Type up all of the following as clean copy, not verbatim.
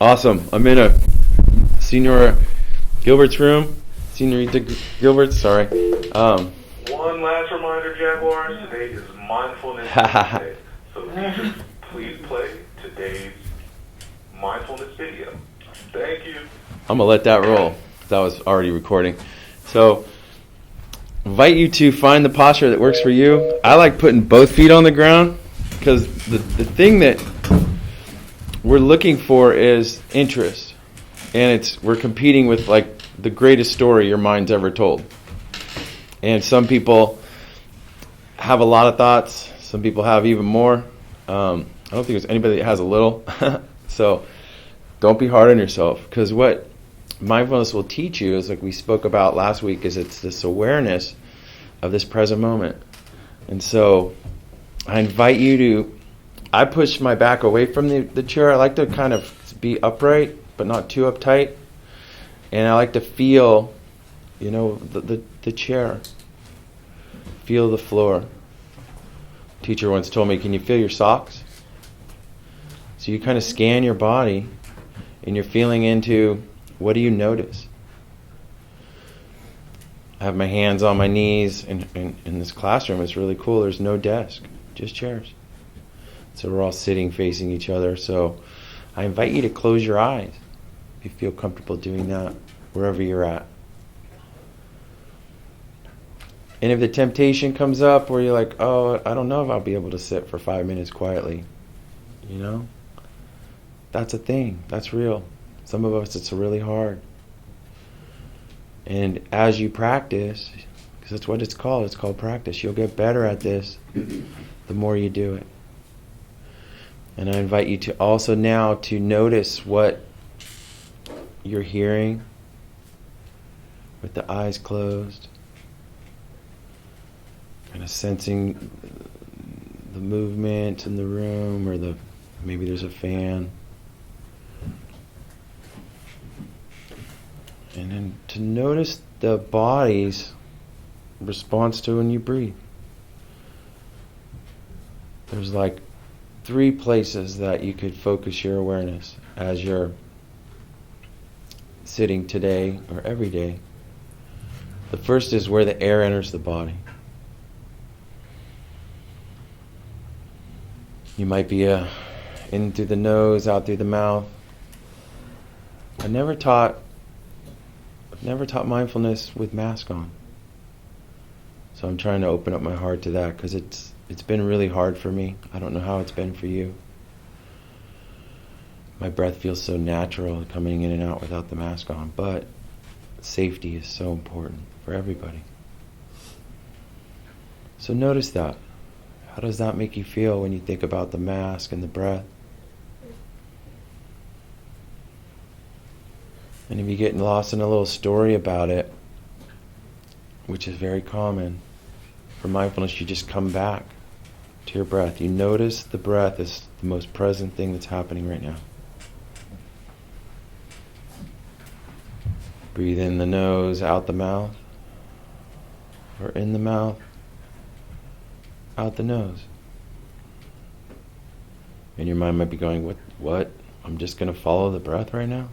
Awesome. I'm in a Senora Gilbert's room. Senorita Gilbert, sorry. One last reminder, Jaguars, today is Mindfulness Day. So teachers, please play today's mindfulness video. Thank you. I'm going to let that roll. That was already recording. So, invite you to find the posture that works for you. I like putting both feet on the ground because the thing that we're looking for is interest. And we're competing with like the greatest story your mind's ever told. And some people have a lot of thoughts. Some people have even more. I don't think there's anybody that has a little. So don't be hard on yourself, because what mindfulness will teach you is, like we spoke about last week, is it's this awareness of this present moment. And so I invite you to, I push my back away from the chair. I like to kind of be upright, but not too uptight. And I like to feel, the chair. Feel the floor. Teacher once told me, can you feel your socks? So you kind of scan your body and you're feeling into, what do you notice? I have my hands on my knees in this classroom. It's really cool. There's no desk, just chairs. So we're all sitting facing each other. So I invite you to close your eyes if you feel comfortable doing that, wherever you're at. And if the temptation comes up where you're like, oh, I don't know if I'll be able to sit for 5 minutes quietly, that's a thing. That's real. Some of us, it's really hard. And as you practice, because that's what it's called practice, you'll get better at this the more you do it. And I invite you to also now to notice what you're hearing with the eyes closed. Kind of sensing the movement in the room, or maybe there's a fan. And then to notice the body's response to when you breathe. There's like 3 places that you could focus your awareness as you're sitting today or every day. The first is where the air enters the body. You might be in through the nose, out through the mouth. I've never taught mindfulness with mask on. So I'm trying to open up my heart to that, because it's been really hard for me. I don't know how it's been for you. My breath feels so natural coming in and out without the mask on, but safety is so important for everybody. So notice that. How does that make you feel when you think about the mask and the breath? And if you get lost in a little story about it, which is very common, for mindfulness, you just come back to your breath. You notice the breath is the most present thing that's happening right now. Breathe in the nose, out the mouth, or in the mouth, out the nose. And your mind might be going, what? I'm just going to follow the breath right now?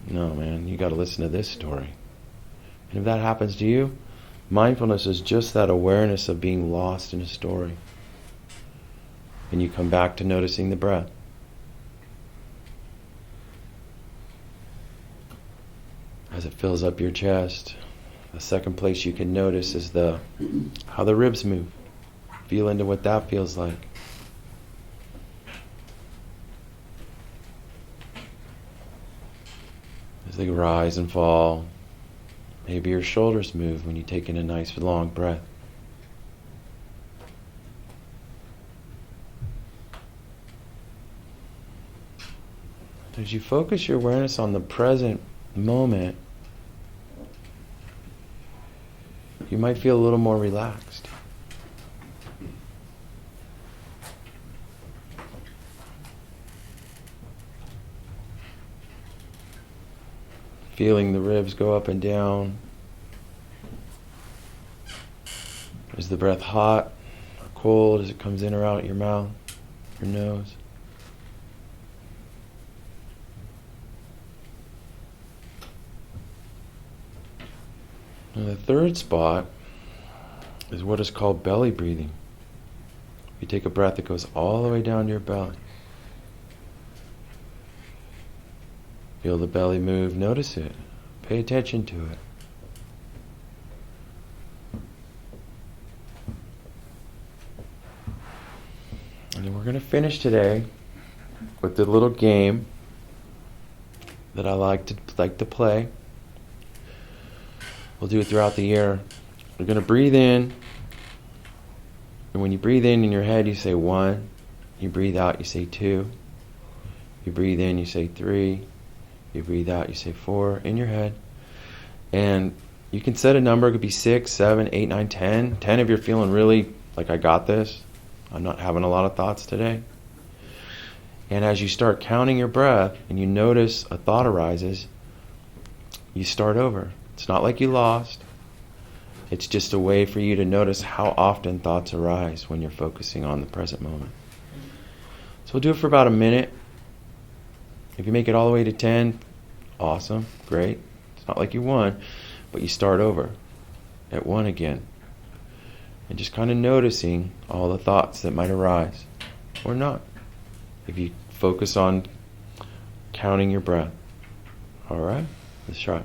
No, man, you got to listen to this story. And if that happens to you, mindfulness is just that awareness of being lost in a story. And you come back to noticing the breath. As it fills up your chest, the second place you can notice is how the ribs move. Feel into what that feels like. As they rise and fall, maybe your shoulders move when you take in a nice long breath. As you focus your awareness on the present moment, you might feel a little more relaxed. Feeling the ribs go up and down. Is the breath hot or cold as it comes in or out your mouth, your nose? And the third spot is what is called belly breathing. You take a breath that goes all the way down to your belly. Feel the belly move, notice it. Pay attention to it. And then we're going to finish today with the little game that I like to play. We'll do it throughout the year. We're going to breathe in. And when you breathe in your head, you say 1. You breathe out, you say 2. You breathe in, you say 3. You breathe out, you say 4 in your head. And you can set a number. It could be 6, 7, 8, 9, 10. 10 if you're feeling really like I got this. I'm not having a lot of thoughts today. And as you start counting your breath and you notice a thought arises, you start over. It's not like you lost. It's just a way for you to notice how often thoughts arise when you're focusing on the present moment. So we'll do it for about a minute. If you make it all the way to 10, awesome, great. It's not like you won, but you start over at 1 again. And just kind of noticing all the thoughts that might arise or not. If you focus on counting your breath. All right, let's try.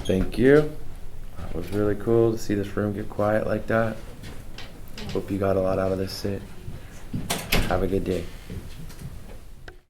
Thank you. It was really cool to see this room get quiet like that. Hope you got a lot out of this sit. Have a good day.